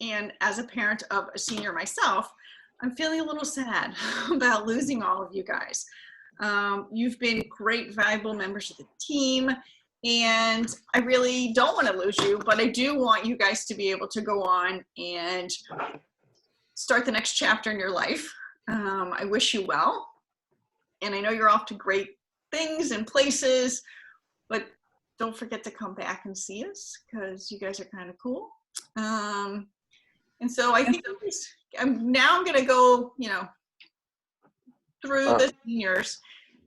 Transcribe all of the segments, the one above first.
And as a parent of a senior myself, I'm feeling a little sad about losing all of you guys. You've been great, valuable members of the team, and I really don't want to lose you, but I do want you guys to be able to go on and start the next chapter in your life. I wish you well, and I know you're off to great things and places, but don't forget to come back and see us because you guys are kind of cool. And so I think I'm going to go, through the seniors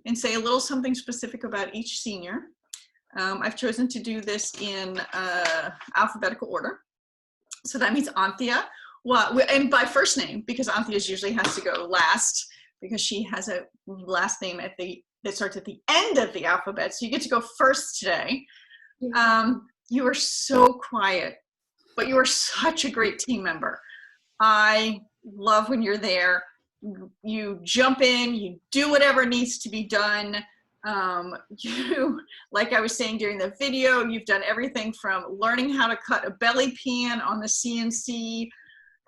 and say a little something specific about each senior. I've chosen to do this in alphabetical order. So that means Anthia, and by first name, because Anthia usually has to go last because she has a last name that starts at the end of the alphabet. So you get to go first today. You are so quiet, but you are such a great team member. I love when you're there. You jump in, you do whatever needs to be done. Like I was saying during the video, you've done everything from learning how to cut a belly pan on the CNC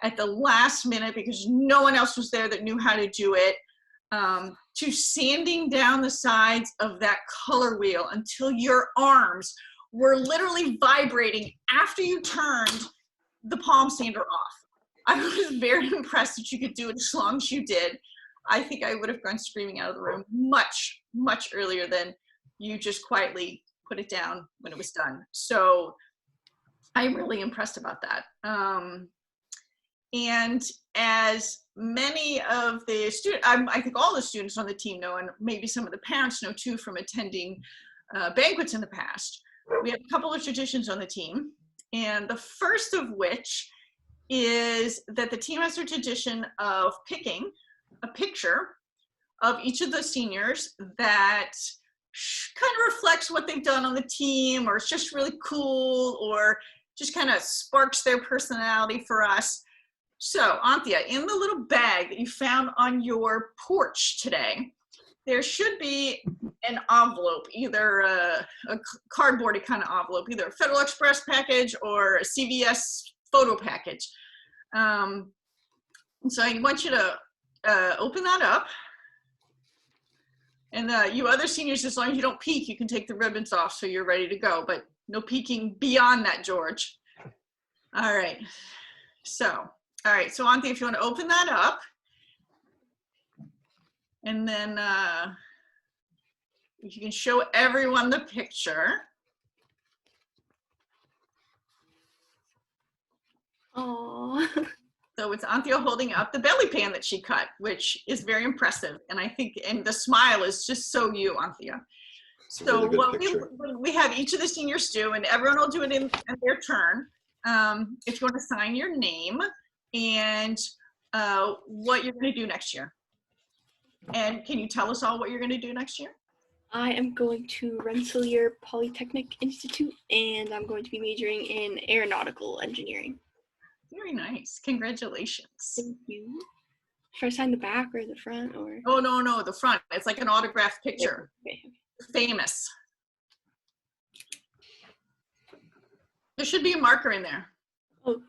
at the last minute because no one else was there that knew how to do it, to sanding down the sides of that color wheel until your arms were literally vibrating after you turned the palm sander off. I was very impressed that you could do it as long as you did. I think I would have gone screaming out of the room much, much earlier than you just quietly put it down when it was done. So I'm really impressed about that. And as many of the students, I think all the students on the team know, and maybe some of the parents know too from attending banquets in the past, we have a couple of traditions on the team. And the first of which is that the team has a tradition of picking a picture of each of the seniors that kind of reflects what they've done on the team, or it's just really cool, or just kind of sparks their personality for us. So Anthia, in the little bag that you found on your porch today, there should be an envelope, either a cardboardy kind of envelope, either a Federal Express package or a CVS photo package. So I want you to open that up. And you other seniors, as long as you don't peek, you can take the ribbons off so you're ready to go, but no peeking beyond that, George. All right. So Anthia, if you want to open that up, and then if you can show everyone the picture. Oh. So it's Anthia holding up the belly pan that she cut, which is very impressive. And I think, and the smile is just so you, Anthia. So really what we have each of the seniors do, and everyone will do it in their turn. If you want to sign your name and what you're going to do next year. And can you tell us all what you're going to do next year? I am going to Rensselaer Polytechnic Institute, and I'm going to be majoring in aeronautical engineering. Very nice. Congratulations. Thank you. Should I sign the back or the front? Or? Oh, no, the front. It's like an autographed picture. Okay. Famous. There should be a marker in there. Oh.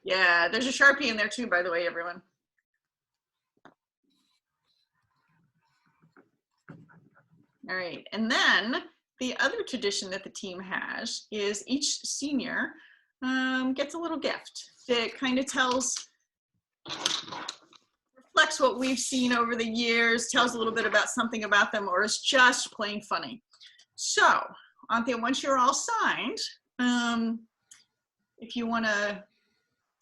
Yeah, there's a Sharpie in there too, by the way, everyone. All right, and then the other tradition that the team has is each senior gets a little gift that kind of reflects what we've seen over the years, tells a little bit about something about them, or is just plain funny. So, Anthia, once you're all signed, if you want to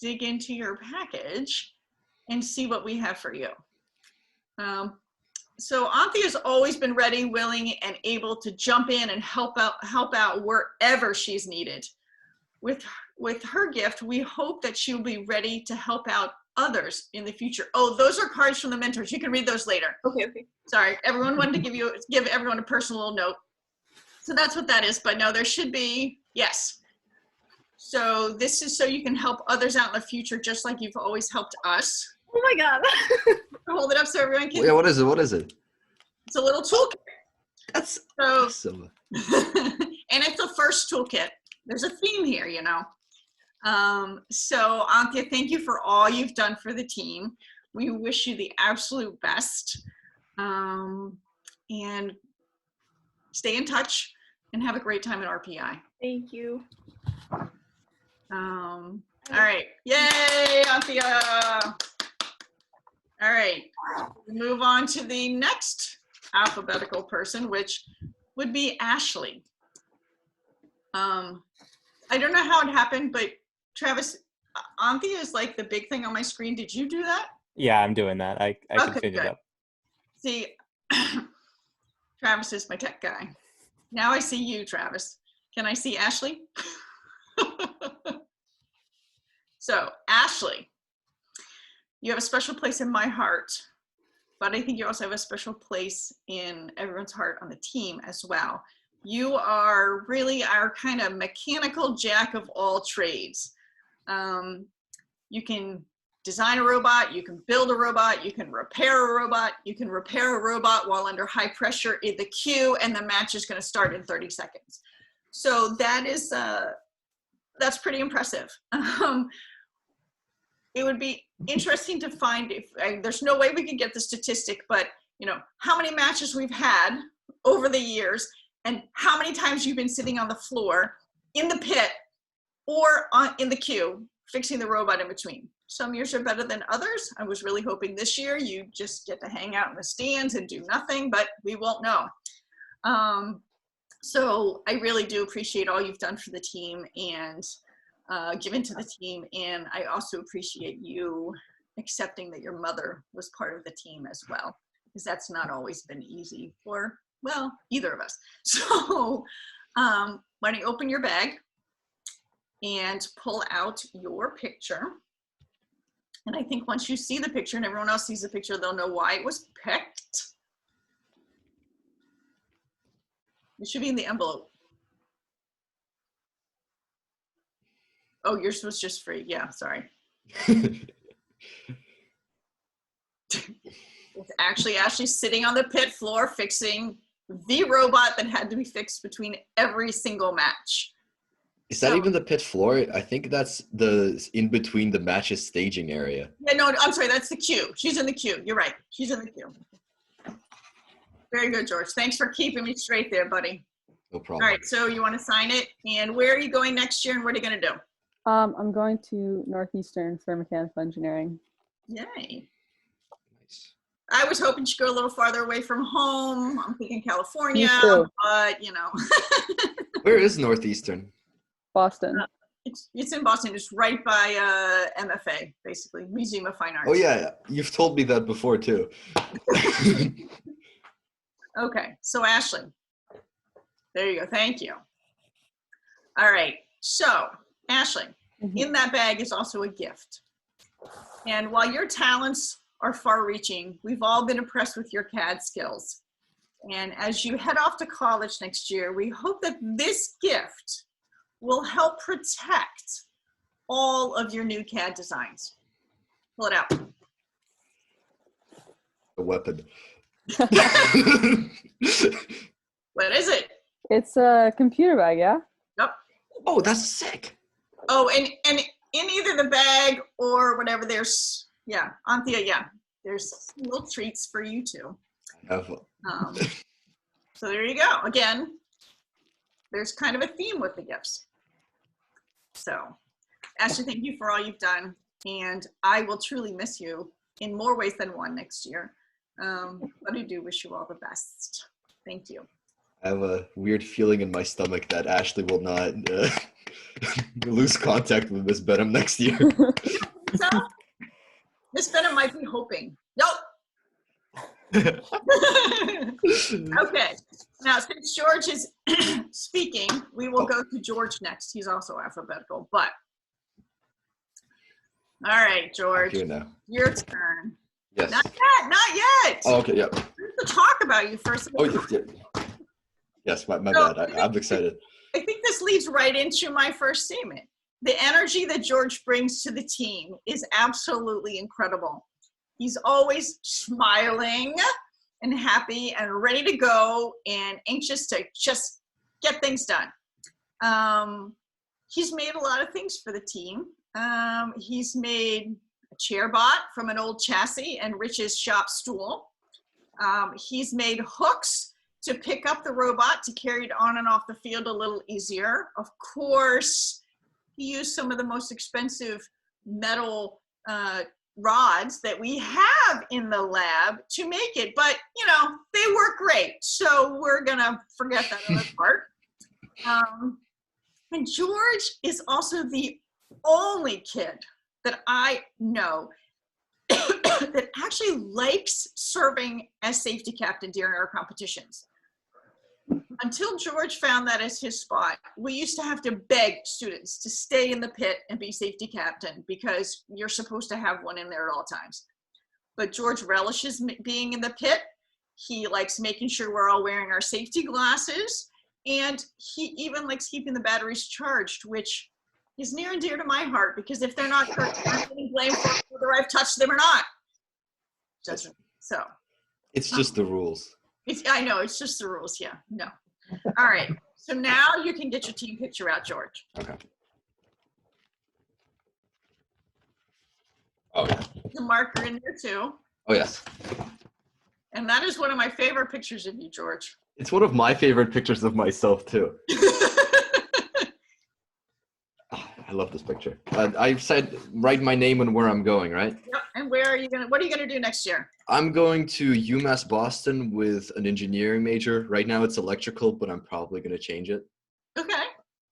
dig into your package and see what we have for you. So Anthia's always been ready, willing, and able to jump in and help out wherever she's needed. With her gift, we hope that she'll be ready to help out others in the future. Oh, those are cards from the mentors. You can read those later. Okay. Sorry, everyone wanted to give everyone a personal little note. So that's what that is. But no, there should be, yes. So this is so you can help others out in the future, just like you've always helped us. Oh my God. Hold it up so everyone can. Yeah, what is it? What is it? It's a little toolkit. That's so awesome. And it's the first toolkit. There's a theme here, you know. So Anthia, thank you for all you've done for the team. We wish you the absolute best. And stay in touch and have a great time at RPI. Thank you. All right. Yay, Anthia. All right. Move on to the next alphabetical person, which would be Ashley. I don't know how it happened, but Travis, Anthia is like the big thing on my screen. Did you do that? Yeah, I'm doing that. I can Okay, change it good. up. See, Travis is my tech guy. Now I see you, Travis. Can I see Ashley? So, Ashley, you have a special place in my heart, but I think you also have a special place in everyone's heart on the team as well. You are really our kind of mechanical jack of all trades. You can design a robot, you can build a robot, you can repair a robot, you can repair a robot while under high pressure in the queue, and the match is going to start in 30 seconds. So that is, that's pretty impressive. It would be interesting to find if, there's no way we could get the statistic, but you know, how many matches we've had over the years and how many times you've been sitting on the floor in the pit or in the queue fixing the robot in between. Some years are better than others. I was really hoping this year you just get to hang out in the stands and do nothing, but we won't know. So I really do appreciate all you've done for the team and given to the team. And I also appreciate you accepting that your mother was part of the team as well, because that's not always been easy for, well, either of us. So why don't you open your bag and pull out your picture. And I think once you see the picture and everyone else sees the picture, they'll know why it was picked. It should be in the envelope. Oh, yours was just free. Yeah, sorry. It's actually Ashley sitting on the pit floor fixing the robot that had to be fixed between every single match. Is that even the pit floor? I think that's the in between the matches staging area. Yeah, no, I'm sorry, that's the queue. She's in the queue. You're right. She's in the queue. Very good, George. Thanks for keeping me straight there, buddy. No problem. All right, so you want to sign it, and where are you going next year, and what are you going to do? I'm going to Northeastern for mechanical engineering. Yay. Nice. I was hoping she'd go a little farther away from home. I'm thinking California, Me too. but you know. Where is Northeastern? Boston. It's in Boston. It's right by MFA, basically, Museum of Fine Arts. Oh yeah, you've told me that before too. Okay, so Ashley, there you go. Thank you. All right, so Ashley, in that bag is also a gift. And while your talents are far-reaching, we've all been impressed with your CAD skills. And as you head off to college next year, we hope that this gift will help protect all of your new CAD designs. Pull it out. A weapon. What is it? It's a computer bag, yeah? Yep. Oh, that's sick. Oh, and in either the bag or whatever, there's, yeah, Anthia, yeah, there's little treats for you too. I have So there you go. Again, there's kind of a theme with the gifts. So, Ashley, thank you for all you've done. And I will truly miss you in more ways than one next year. But I do wish you all the best. Thank you. I have a weird feeling in my stomach that Ashley will not lose contact with Miss Benham next year. So, Miss Benham might be hoping. Nope. Okay. Now, since George is speaking, we will go to George next. He's also alphabetical, but. All right, George. Here now. Your turn. Yes. Not yet. Not yet. Oh, okay. Yep. We have to talk about you first. Oh, yeah. Yes. My bad. I'm excited. I think this leads right into my first statement. The energy that George brings to the team is absolutely incredible. He's always smiling and happy and ready to go and anxious to just get things done. he's made a lot of things for the team. He's made a chair bot from an old chassis and Rich's shop stool. He's made hooks to pick up the robot to carry it on and off the field a little easier. Of course, he used some of the most expensive metal rods that we have in the lab to make it, but you know, they work great. So we're gonna forget that other part. And George is also the only kid that I know that actually likes serving as safety captain during our competitions. Until George found that as his spot, we used to have to beg students to stay in the pit and be safety captain because you're supposed to have one in there at all times. But George relishes being in the pit. He likes making sure we're all wearing our safety glasses. And he even likes keeping the batteries charged, which is near and dear to my heart because if they're not charged, I'm getting blamed for whether I've touched them or not. So. It's just the rules. I know, it's just the rules, yeah, no. All right, so now you can get your team picture out, George. Okay. Oh, yeah. The marker in there too. Oh, yes. And that is one of my favorite pictures of you, George. It's one of my favorite pictures of myself, too. I love this picture. I've said write my name and where I'm going, right? Yep. And what are you gonna do next year? I'm going to UMass Boston with an engineering major. Right now it's electrical, but I'm probably going to change it. Okay.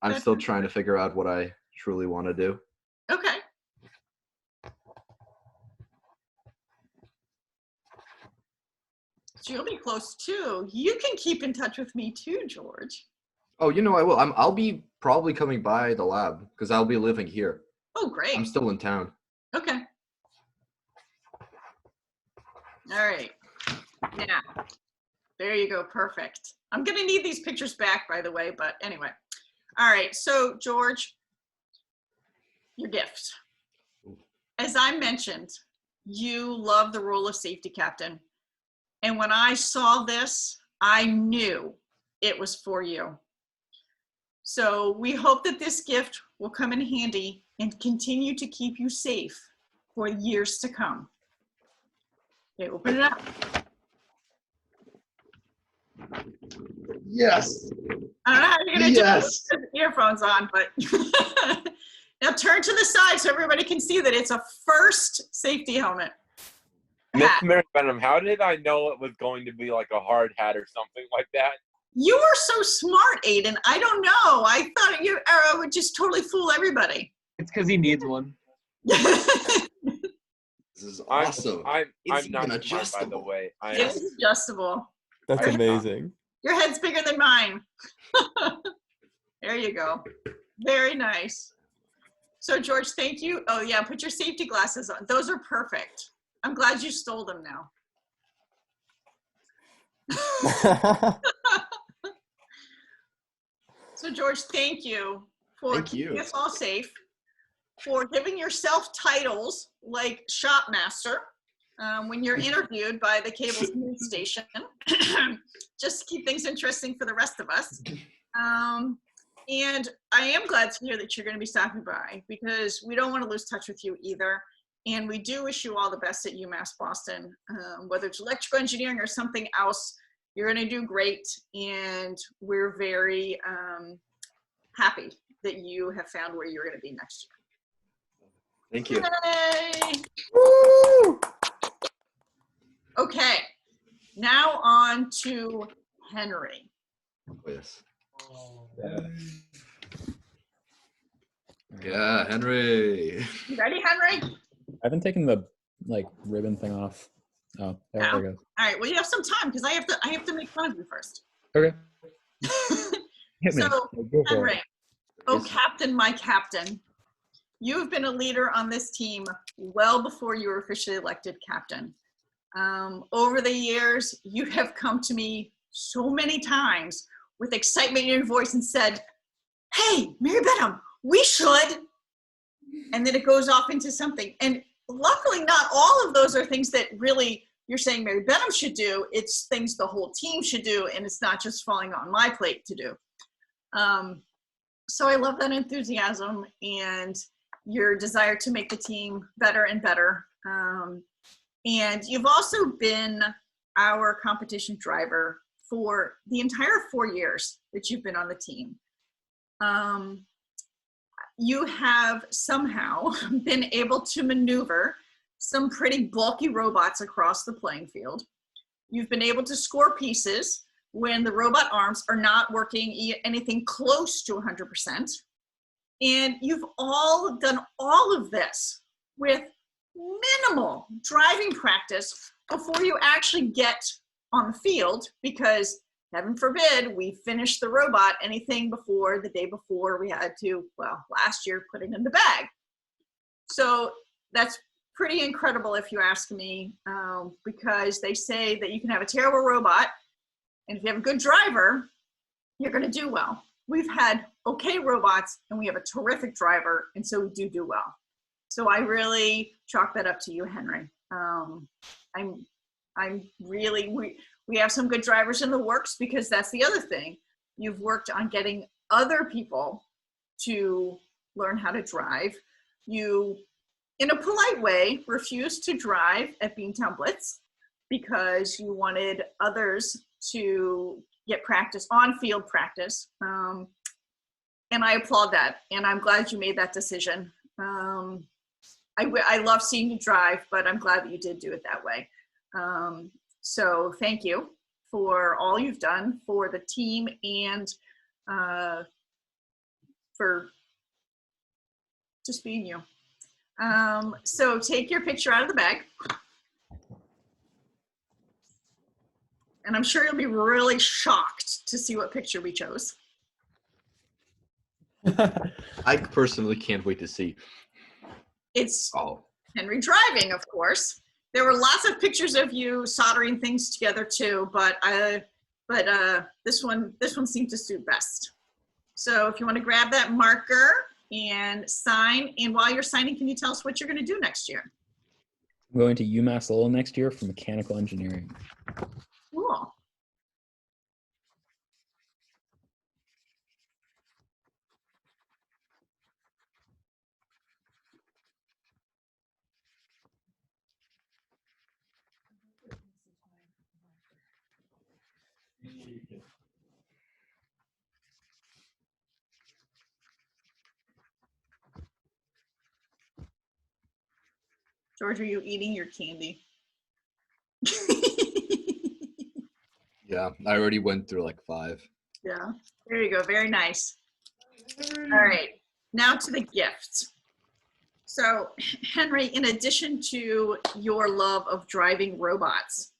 I'm still trying to figure out what I truly want to do. Okay. So you'll be close too. You can keep in touch with me too, George. Oh, you know I will. I'll be probably coming by the lab because I'll be living here. Oh, great. I'm still in town. Okay. All right. Now, there you go. Perfect. I'm going to need these pictures back, by the way, but anyway. All right. So, George, your gift. As I mentioned, you love the role of safety captain. And when I saw this, I knew it was for you. So we hope that this gift will come in handy and continue to keep you safe for years to come. Okay, open it up. Yes. I don't know how you're gonna Yes. do it with earphones on, but now turn to the side so everybody can see that it's a first safety helmet. Miss Mary Benham, how did I know it was going to be like a hard hat or something like that? You are so smart, Aiden. I don't know. I thought you would just totally fool everybody. It's because he needs one. This is awesome. I'm It's not even smart, by the adjustable. way. It's adjustable. That's I'm not. amazing. Your head's bigger than mine. There you go. Very nice. So, George, thank you. Oh, yeah, put your safety glasses on. Those are perfect. I'm glad you stole them now. So, George, thank you for keeping us all safe, for giving yourself titles like Shopmaster when you're interviewed by the cable news station, just to keep things interesting for the rest of us. And I am glad to hear that you're going to be stopping by because we don't want to lose touch with you either. And we do wish you all the best at UMass Boston, whether it's electrical engineering or something else. You're going to do great, and we're very happy that you have found where you're going to be next year. Thank you. Yay! Woo! Okay, now on to Henry. Oh, yes. Yeah, Henry. You ready, Henry? I haven't taken the ribbon thing off. Oh, there we go. All right. Well, you have some time because I have to make fun of you first. Okay. Hit me. So, Go for Henry, it. oh captain, my captain, you have been a leader on this team well before you were officially elected captain. Over the years, you have come to me so many times with excitement in your voice and said, "Hey, Mary Benham, we should," and then it goes off into something. And luckily, not all of those are things that really you're saying Mary Benham should do. It's things the whole team should do, and it's not just falling on my plate to do. So I love that enthusiasm and your desire to make the team better and better. And you've also been our competition driver for the entire 4 years that you've been on the team. You have somehow been able to maneuver some pretty bulky robots across the playing field. You've been able to score pieces when the robot arms are not working anything close to 100%. And you've all done all of this with minimal driving practice before you actually get on the field, because heaven forbid we finish the robot anything before the day before we had to, well, last year, put it in the bag. So that's pretty incredible if you ask me, because they say that you can have a terrible robot, and if you have a good driver, you're going to do well. We've had okay robots and we have a terrific driver, and so we do well. So I really chalk that up to you, Henry. I'm really, we have some good drivers in the works, because that's the other thing. You've worked on getting other people to learn how to drive. You, in a polite way, refused to drive at Beantown Blitz because you wanted others to get practice, on-field practice. And I applaud that, and I'm glad you made that decision. I love seeing you drive, but I'm glad that you did do it that way. So thank you for all you've done for the team, and for just being you. So take your picture out of the bag. And I'm sure you'll be really shocked to see what picture we chose. I personally can't wait to see. It's Oh, Henry driving, of course. There were lots of pictures of you soldering things together too, but this one seemed to suit best. So if you want to grab that marker and sign, and while you're signing, can you tell us what you're going to do next year? I'm going to UMass Lowell next year for mechanical engineering. Cool. George, are you eating your candy? yeah. I already went through like 5. Yeah, there you go. Very nice. All right, now to the gifts. So, Henry, in addition to your love of driving robots,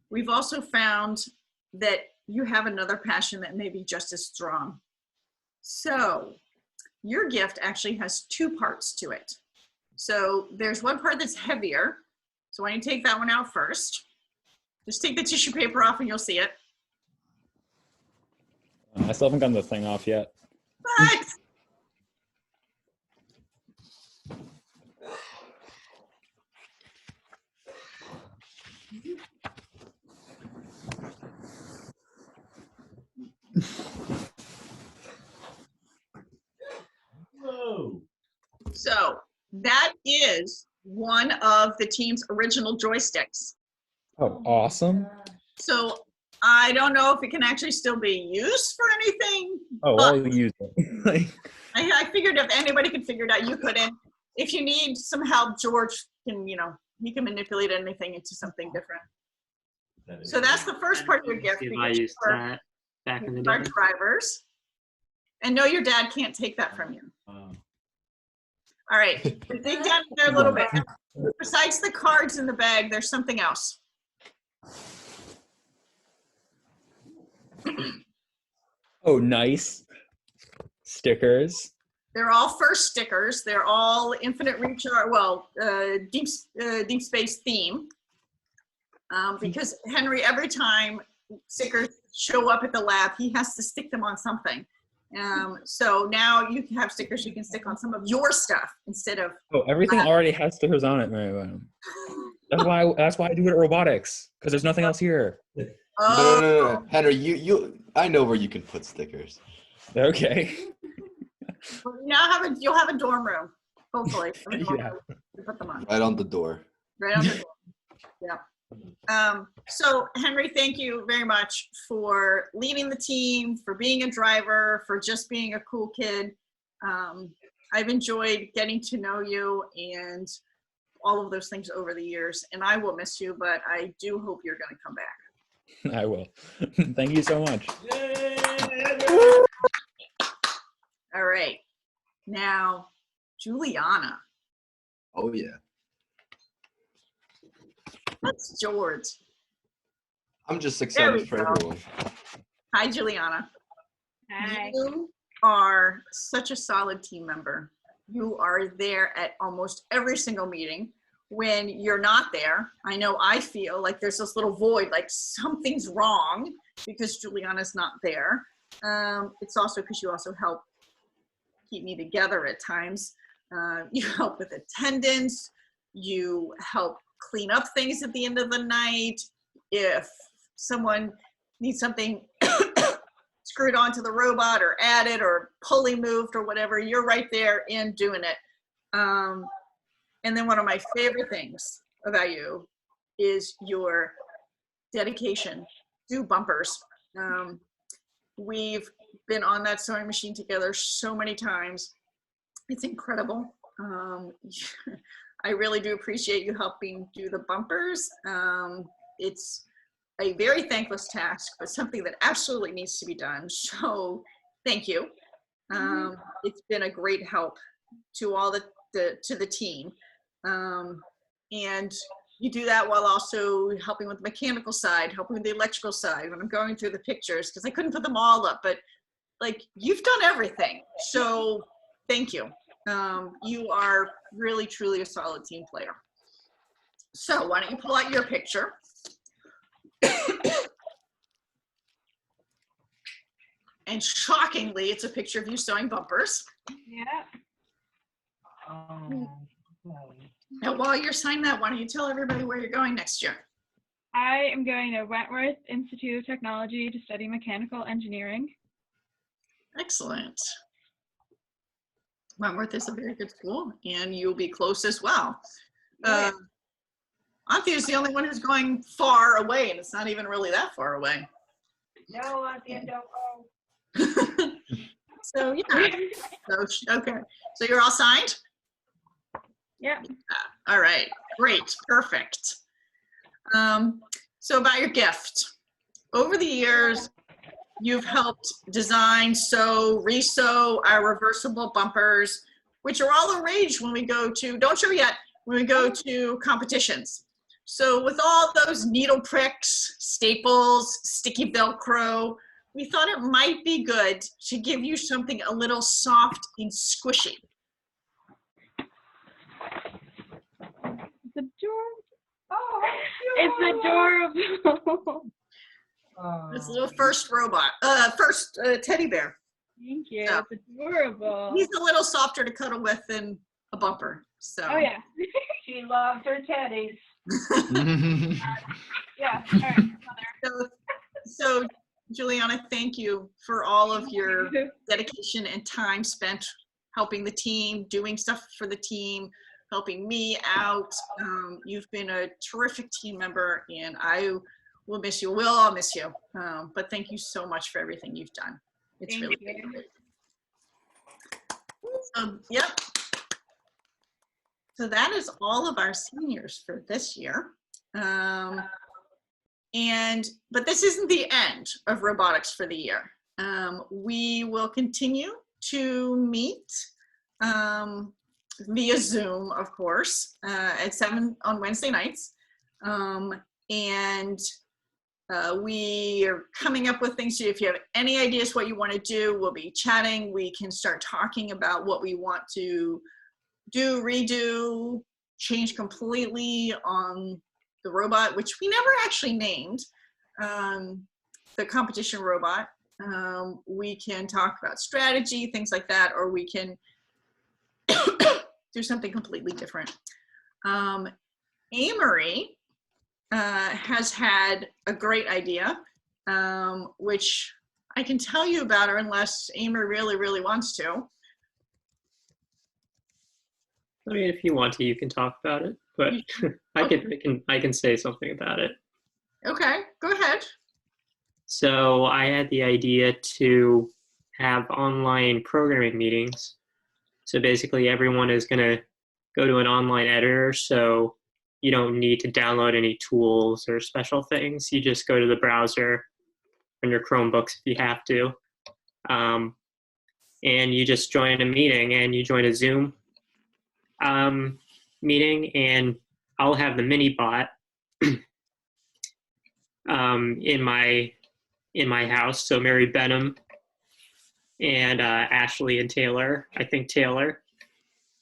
we've also found that you have another passion that may be just as strong. So, your gift actually has 2 parts to it. So, there's one part that's heavier. So, why don't you take that one out first? Just take the tissue paper off and you'll see it. I still haven't gotten the thing off yet. What? Whoa. So that is one of the team's original joysticks. Oh, awesome. So I don't know if it can actually still be used for anything. Oh, but I'll use it. I figured if anybody could figure it out, you couldn't. If you need some help, George can, he can manipulate anything into something different. So that's the first part of your gift. If I used that back in the Our day. drivers. And no, your dad can't take that from you. All right, dig down in there a little bit. Besides the cards in the bag, there's something else. Oh, nice. Stickers. They're all first stickers. They're all Infinite Reach, Deep Space theme. Because Henry, every time stickers show up at the lab, he has to stick them on something. So now you can have stickers you can stick on some of your stuff instead of. Oh, everything already has stickers on it, Mary. That's why I do it at robotics, because there's nothing else here. Oh. No. Henry, I know where you can put stickers. Okay. Well, you'll have a dorm room, hopefully. Yeah. To put them on. Right on the door. Right on the door. Yeah. So Henry, thank you very much for leading the team, for being a driver, for just being a cool kid. I've enjoyed getting to know you and all of those things over the years, and I will miss you, but I do hope you're going to come back. I will. Thank you so much. All right. Now, Juliana. Oh yeah. That's George. I'm just There excited we for go. everyone. Hi, Juliana. Hi. You are such a solid team member. You are there at almost every single meeting. When you're not there, I know I feel like there's this little void, like something's wrong because Juliana's not there. It's also because you also help keep me together at times. You help with attendance. You help clean up things at the end of the night. If someone needs something screwed onto the robot or added or pulley moved or whatever, you're right there in doing it. And then one of my favorite things about you is your dedication to bumpers. We've been on that sewing machine together so many times. It's incredible. I really do appreciate you helping do the bumpers. It's a very thankless task, but something that absolutely needs to be done. So thank you. It's been a great help to all to the team. And you do that while also helping with the mechanical side, helping with the electrical side when I'm going through the pictures, because I couldn't put them all up, but like you've done everything. So thank you. You are really, truly a solid team player. So why don't you pull out your picture? And shockingly, it's a picture of you sewing bumpers. Yeah. Now, while you're signing that, why don't you tell everybody where you're going next year? I am going to Wentworth Institute of Technology to study mechanical engineering. Excellent. Wentworth is a very good school, and you'll be close as well. Right. Anthia is the only one who's going far away, and it's not even really that far away. No, Anthia, don't go. So yeah. So, okay. So you're all signed? Yeah. All right. Great. Perfect. So about your gift. Over the years, you've helped design, sew, resew our reversible bumpers, which are all the rage when we go to, don't show yet, when we go to competitions. So with all those needle pricks, staples, sticky Velcro, we thought it might be good to give you something a little soft and squishy. It's adorable. Oh, it's adorable. This little first robot, teddy bear. Thank you. So, it's adorable. He's a little softer to cuddle with than a bumper. So. Oh yeah. She loves her teddies. Yeah. All right. So Juliana, thank you for all of your dedication and time spent helping the team, doing stuff for the team, helping me out. You've been a terrific team member, and I will miss you. We'll all miss you. But thank you so much for everything you've done. It's Thank really you. great. Yep. So that is all of our seniors for this year. But this isn't the end of robotics for the year. We will continue to meet via Zoom, of course, at 7 on Wednesday nights. We are coming up with things. If you have any ideas what you want to do, we'll be chatting. We can start talking about what we want to do, redo, change completely on the robot, which we never actually named, the competition robot. We can talk about strategy, things like that, or we can do something completely different. Amory has had a great idea, which I can tell you about her unless Amory really, really wants to. I mean, if you want to, you can talk about it, but I can say something about it. Okay, go ahead. So I had the idea to have online programming meetings. So basically, everyone is going to go to an online editor, so you don't need to download any tools or special things. You just go to the browser on your Chromebooks if you have to, and you just join a meeting, and you join a Zoom meeting, and I'll have the mini bot in my house. So Mary Benham and Ashley and Taylor, I think Taylor,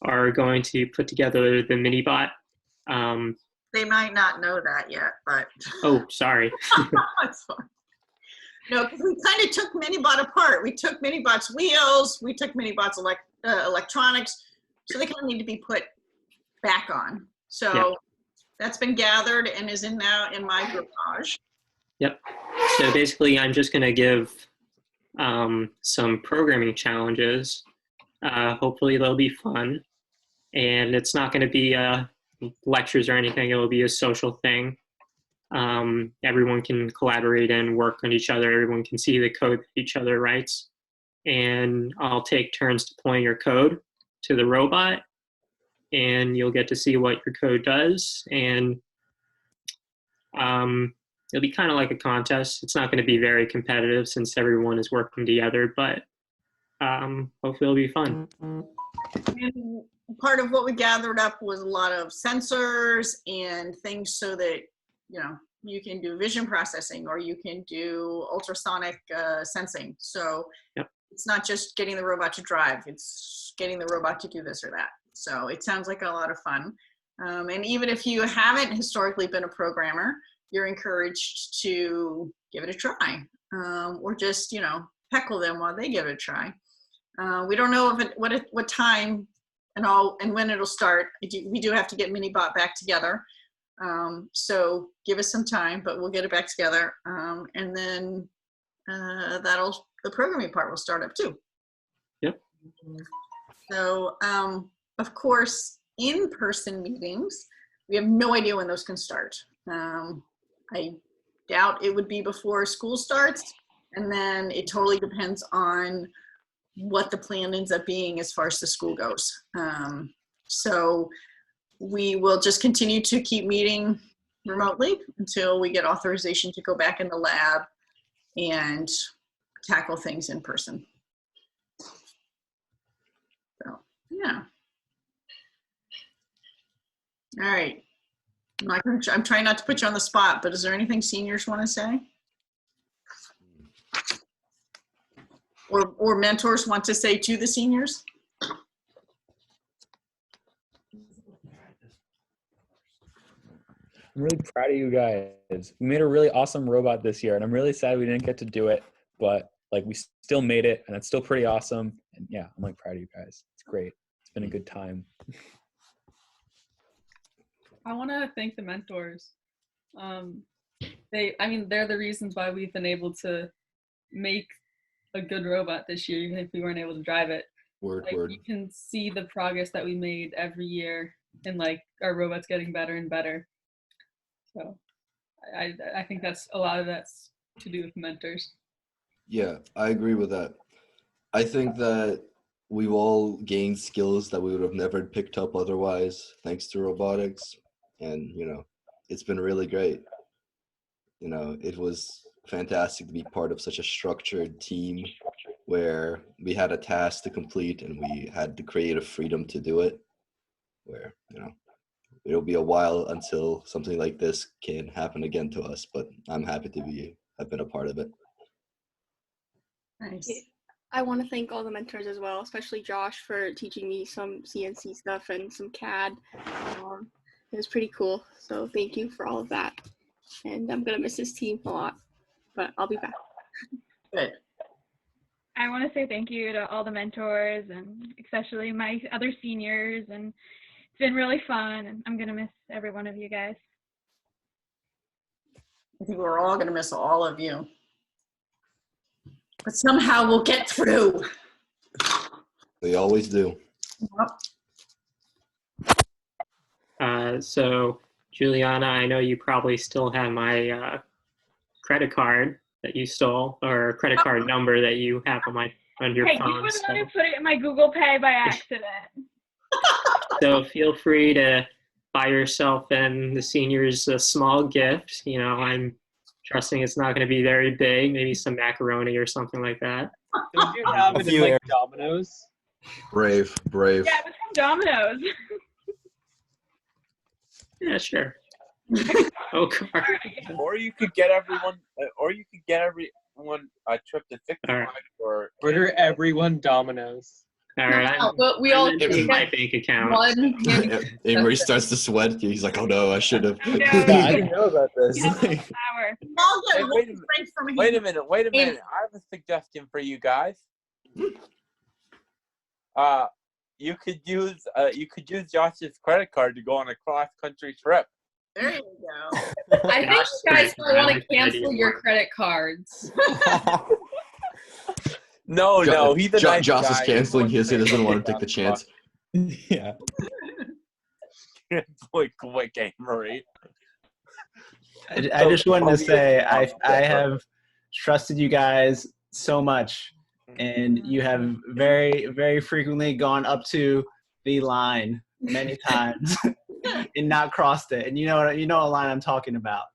are going to put together the mini bot. They might not know that yet, but Oh, sorry. that's fine. No, because we kind of took Minibot apart. We took Minibot's wheels, we took Minibot's electronics, so they kind of need to be put back on. So Yeah. that's been gathered and is now in my garage. Yep. So basically, I'm just going to give some programming challenges. Hopefully, they'll be fun. And it's not going to be lectures or anything. It will be a social thing. Everyone can collaborate and work on each other. Everyone can see the code that each other writes. And I'll take turns deploying your code to the robot. And you'll get to see what your code does. And it'll be kind of like a contest. It's not going to be very competitive since everyone is working together, but hopefully it'll be fun. And part of what we gathered up was a lot of sensors and things so that, you know, you can do vision processing or you can do ultrasonic sensing. So Yep. It's not just getting the robot to drive, it's getting the robot to do this or that. So it sounds like a lot of fun. And even if you haven't historically been a programmer, you're encouraged to give it a try, or just, you know, heckle them while they give it a try. We don't know if what time and when it'll start. We do have to get Minibot back together. So give us some time, but we'll get it back together. And then the programming part will start up too. Yep. So, of course, in-person meetings, we have no idea when those can start. I doubt it would be before school starts, and then it totally depends on what the plan ends up being as far as the school goes. So we will just continue to keep meeting remotely until we get authorization to go back in the lab and tackle things in person. So, yeah. All right. I'm trying not to put you on the spot, but is there anything seniors want to say? Or mentors want to say to the seniors? I'm really proud of you guys. We made a really awesome robot this year, and I'm really sad we didn't get to do it, but like we still made it, and it's still pretty awesome. And yeah, I'm like proud of you guys. It's great. It's been a good time. I want to thank the mentors. They're the reasons why we've been able to make a good robot this year, even if we weren't able to drive it. Word. You can see the progress that we made every year, and like our robot's getting better and better. So I think that's a lot of that's to do with mentors. Yeah, I agree with that. I think that we've all gained skills that we would have never picked up otherwise, thanks to robotics. And, you know, it's been really great. You know, it was fantastic to be part of such a structured team where we had a task to complete and we had the creative freedom to do it, where, you know, it'll be a while until something like this can happen again to us, but I'm happy to have been a part of it. Nice. I want to thank all the mentors as well, especially Josh for teaching me some CNC stuff and some CAD. It was pretty cool. So thank you for all of that. And I'm going to miss this team a lot, but I'll be back. Good. I want to say thank you to all the mentors and especially my other seniors. And it's been really fun. And I'm going to miss every one of you guys. I think we're all going to miss all of you. But somehow we'll get through. They always do. Yep. So Juliana, I know you probably still have my credit card that you stole, or credit card number that you have on your Hey, you phone. wouldn't let me put it in my Google Pay by accident. So feel free to buy yourself and the seniors a small gift. I'm trusting it's not going to be very big, maybe some macaroni or something like that. Don't you have it in like Domino's? Brave. Yeah, it was from Domino's. Yeah, sure. Oh, God. Or you could get everyone a trip to Six All right. Flags or Order everyone Domino's. All right. But we all I'm emptying my bank account. one. Amory starts to sweat. He's like, "Oh no, I should have." Yeah, I didn't know about this. You have a flour. All Hey, good. wait a We'll break from Wait here. a minute. I have a suggestion for you guys. You could use Josh's credit card to go on a cross country trip. There you go. I think you guys might want to cancel your credit cards. No, he's a nice Josh guy. is canceling his. He doesn't want to take the chance. Yeah. Quick, Amory. I just wanted to say I have trusted you guys so much, and you have very, very frequently gone up to the line many times and not crossed it. And you know what line I'm talking about.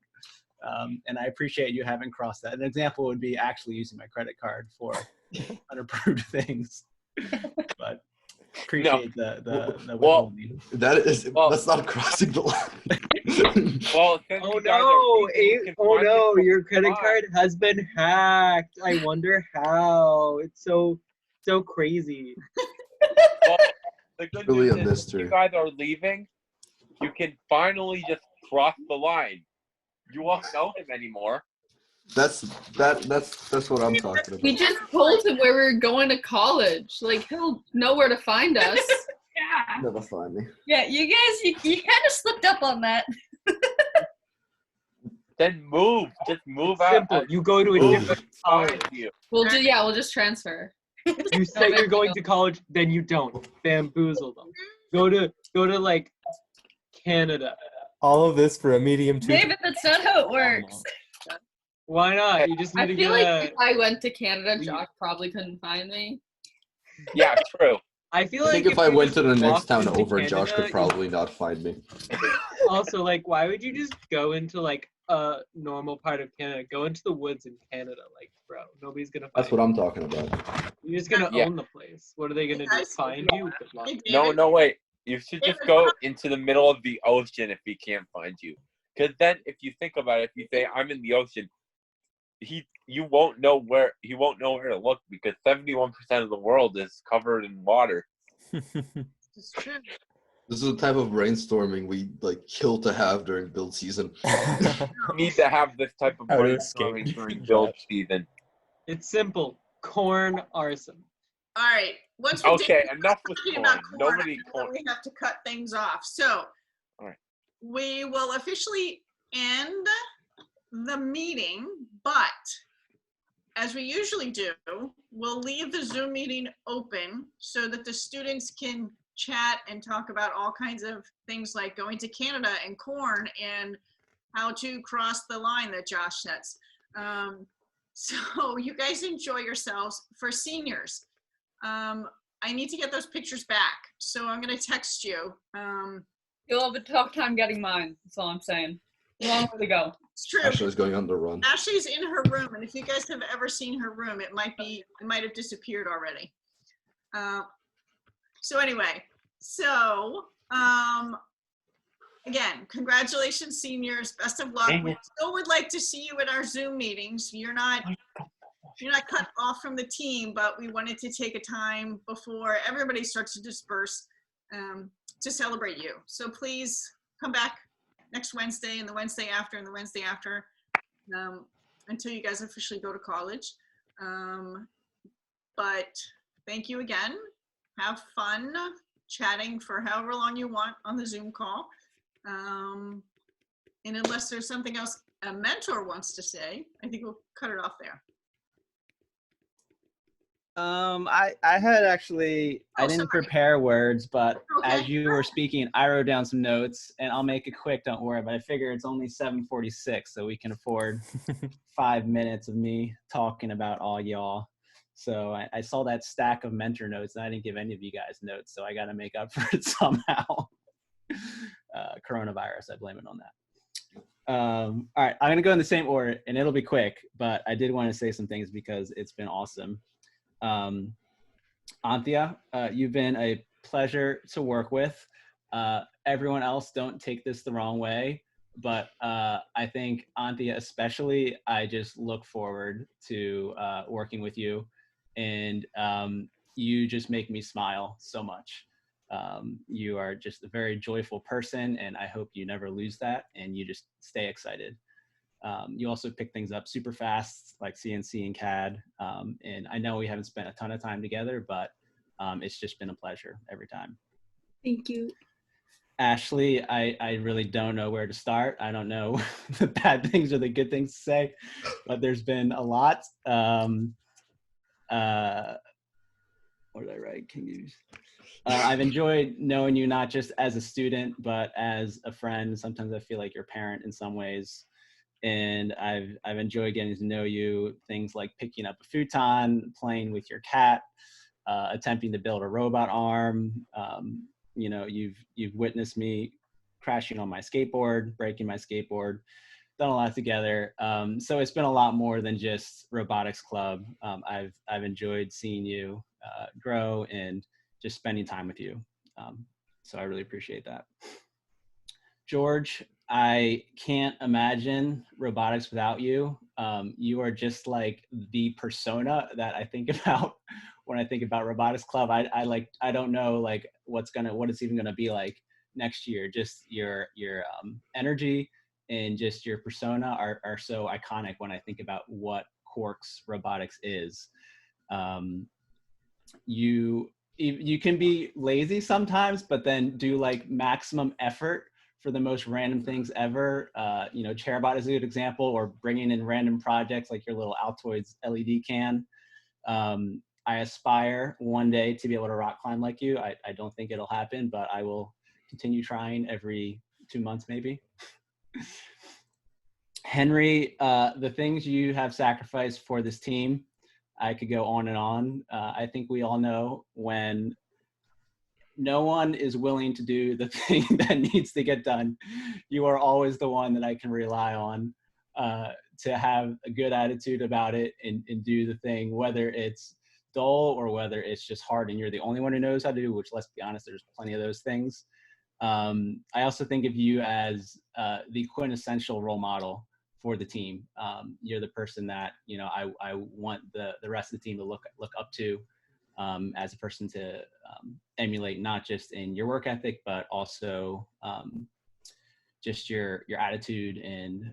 And I appreciate you having crossed that. An example would be actually using my credit card for unapproved things. But appreciate the withholding. That's not crossing the line. Well, Oh no, your credit card has been hacked. I wonder how. It's so crazy. Well, the good Really news a is mystery. if you guys are leaving, you can finally just cross the line. You won't know him anymore. That's what I'm talking about. We just told him where we were going to college. Like, he'll know where to find us. Yeah. Never find me. Yeah, you guys, you kind of slipped up on that. Then move. Just move Simple. out. You go to a different college. We'll just transfer. You say you're going to college, then you don't. Bamboozle them. Go to like Canada. All of this for a medium two. David, that's not how it works. Why not? You just need I to feel get like if I went to Canada, Josh probably couldn't find me. Yeah, true. I feel I like think if I you went to the just next walked town into over, Josh Canada, could probably not find me. Also, like, why would you just go into like a normal part of Canada? Go into the woods in Canada, like, bro. Nobody's gonna find That's what I'm talking about. you. You're just gonna Yeah. own the place. What are they gonna do? Find you? Good luck. No, wait. You should just go into the middle of the ocean if he can't find you. Because then, if you think about it, if you say I'm in the ocean, he won't know where to look because 71% of the world is covered in water. It's true. This is the type of brainstorming we like kill to have during build season. You need to have this type of How to brainstorming escape. during build season. It's simple. Corn arson. All right. Once we Okay, enough with talking corn. about corn, Nobody I know corn. we have to cut things off. So All right. we will officially end the meeting, but as we usually do, we'll leave the Zoom meeting open so that the students can chat and talk about all kinds of things like going to Canada and corn and how to cross the line that Josh sets. So you guys enjoy yourselves. For seniors, I need to get those pictures back. So I'm gonna text you. You'll have a tough time getting mine. That's all I'm saying. Long way to go. It's true. Ashley's going on the run. Ashley's in her room, and if you guys have ever seen her room, it might have disappeared already. So anyway, again, congratulations, seniors. Best of luck. We still would like to see you at our Zoom meetings. You're not cut off from the team, but we wanted to take a time before everybody starts to disperse to celebrate you. So please come back next Wednesday and the Wednesday after and the Wednesday after until you guys officially go to college. But thank you again. Have fun chatting for however long you want on the Zoom call. And unless there's something else a mentor wants to say, I think we'll cut it off there. I had actually, I didn't prepare words, but as you were speaking, I wrote down some notes, and I'll make it quick, don't worry, but I figure it's only 7:46, so we can afford 5 minutes of me talking about all y'all. So I saw that stack of mentor notes, and I didn't give any of you guys notes, so I got to make up for it somehow. Coronavirus, I blame it on that. All right, I'm going to go in the same order, and it'll be quick, but I did want to say some things because it's been awesome. Anthia, you've been a pleasure to work with. Everyone else, don't take this the wrong way, but I think Anthia especially, I just look forward to working with you, and you just make me smile so much. You are just a very joyful person, and I hope you never lose that, and you just stay excited. You also pick things up super fast, like CNC and CAD. And I know we haven't spent a ton of time together, but it's just been a pleasure every time. Thank you. Ashley, I really don't know where to start. I don't know the bad things or the good things to say, but there's been a lot. What did I write? Can you? I've enjoyed knowing you not just as a student, but as a friend. Sometimes I feel like your parent in some ways. And I've enjoyed getting to know you. Things like picking up a futon, playing with your cat, attempting to build a robot arm. You know, you've witnessed me crashing on my skateboard, breaking my skateboard, done a lot together. So it's been a lot more than just robotics club. I've enjoyed seeing you grow and just spending time with you. So I really appreciate that. George, I can't imagine robotics without you. You are just like the persona that I think about when I think about robotics club. I don't know like what it's even gonna be like next year. Just your energy and just your persona are so iconic when I think about what Quark's robotics is. You can be lazy sometimes, but then do like maximum effort for the most random things ever. You know, Chairbot is a good example, or bringing in random projects like your little Altoids LED can. I aspire one day to be able to rock climb like you. I don't think it'll happen, but I will continue trying every 2 months maybe. Henry, the things you have sacrificed for this team, I could go on and on. I think we all know when no one is willing to do the thing that needs to get done, you are always the one that I can rely on to have a good attitude about it and do the thing, whether it's dull or whether it's just hard and you're the only one who knows how to do, which let's be honest, there's plenty of those things. I also think of you as the quintessential role model for the team. You're the person that, you know, I want the rest of the team to look up to as a person to emulate, not just in your work ethic, but also just your attitude and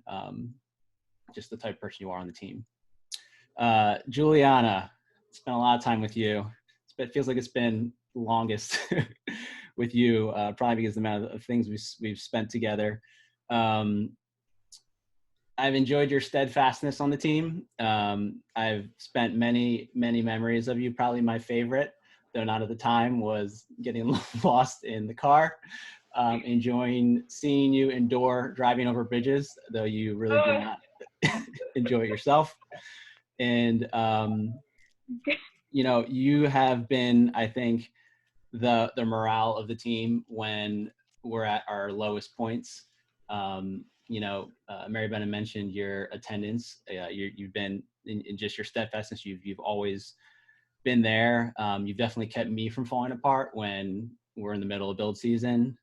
just the type of person you are on the team. Juliana, spent a lot of time with you. It feels like it's been the longest with you, probably because of the amount of things we've spent together. I've enjoyed your steadfastness on the team. I've spent many memories of you. Probably my favorite, though not at the time, was getting lost in the car. Enjoying seeing you endure driving over bridges, though you really do not enjoy it yourself. And you know, you have been, I think, the morale of the team when we're at our lowest points. You know, Mary Bennett mentioned your attendance. You've been in just your steadfastness. You've always been there. You've definitely kept me from falling apart when we're in the middle of build season.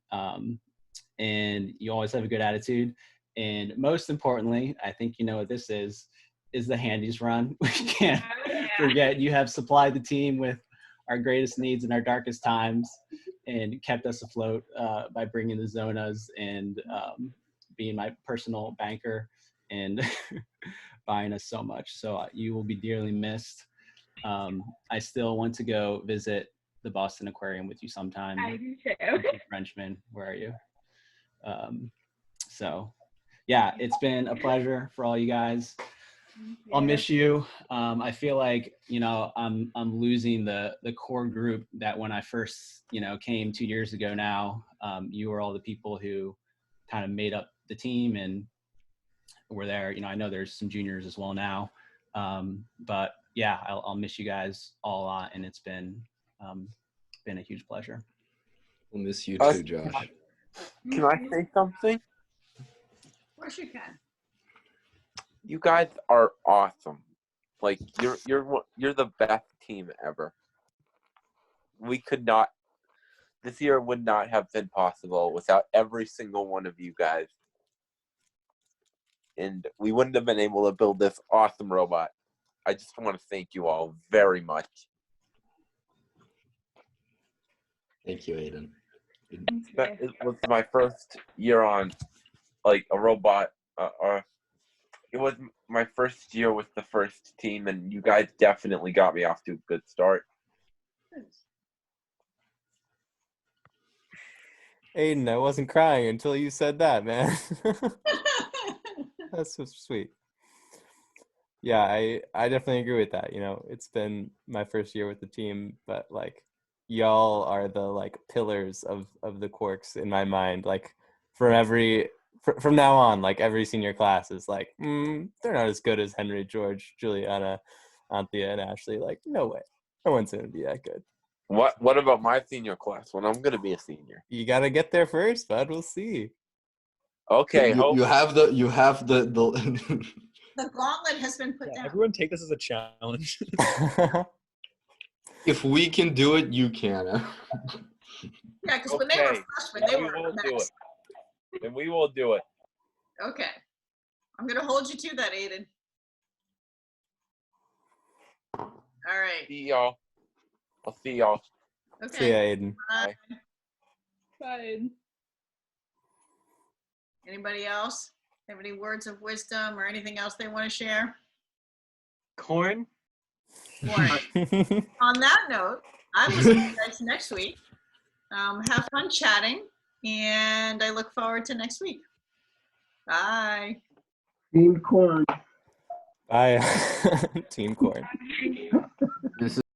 And you always have a good attitude. And most importantly, I think you know what this is the Handies run. We can't forget you have supplied the team with our greatest needs in our darkest times and kept us afloat by bringing the Zonas and being my personal banker and buying us so much. So you will be dearly missed. I still want to go visit the Boston Aquarium with you sometime. I do too. Frenchman, where are you? So yeah, it's been a pleasure for all you guys. I'll miss you. I feel like, you know, I'm losing the core group that when I first, you know, came 2 years ago now, you were all the people who kind of made up the team and were there. You know, I know there's some juniors as well now. But yeah, I'll miss you guys all a lot, and it's been a huge pleasure. We'll miss you too, Josh. Can I say something? Of course you can. You guys are awesome. Like you're the best team ever. We could not. This year would not have been possible without every single one of you guys. And we wouldn't have been able to build this awesome robot. I just want to thank you all very much. Thank you, Aiden. It was my first year on, like, a robot. It was my first year with the first team, and you guys definitely got me off to a good start. Aiden, I wasn't crying until you said that, man. That's so sweet. Yeah, I definitely agree with that. You know, it's been my first year with the team, but like y'all are the like pillars of the Quarks in my mind. Like from now on, like every senior class is like, they're not as good as Henry, George, Juliana, Anthia, and Ashley. Like, no way. No one's gonna be that good. What about my senior class when I'm gonna be a senior? You gotta get there first, bud. We'll see. Okay, You have the The gauntlet has been put down. Everyone take this as a challenge. If we can do it, you can. Yeah, because when they were Okay, freshmen, they we were will do mess. it. And we will do it. Okay. I'm going to hold you to that, Aiden. All right. See y'all. I'll see y'all. Okay. See ya, Aiden. Bye. Bye. Anybody else have any words of wisdom or anything else they want to share? Corn? Corn. On that note, I will see you guys next week. Have fun chatting, and I look forward to next week. Bye. Team corn. Bye. Team Corn.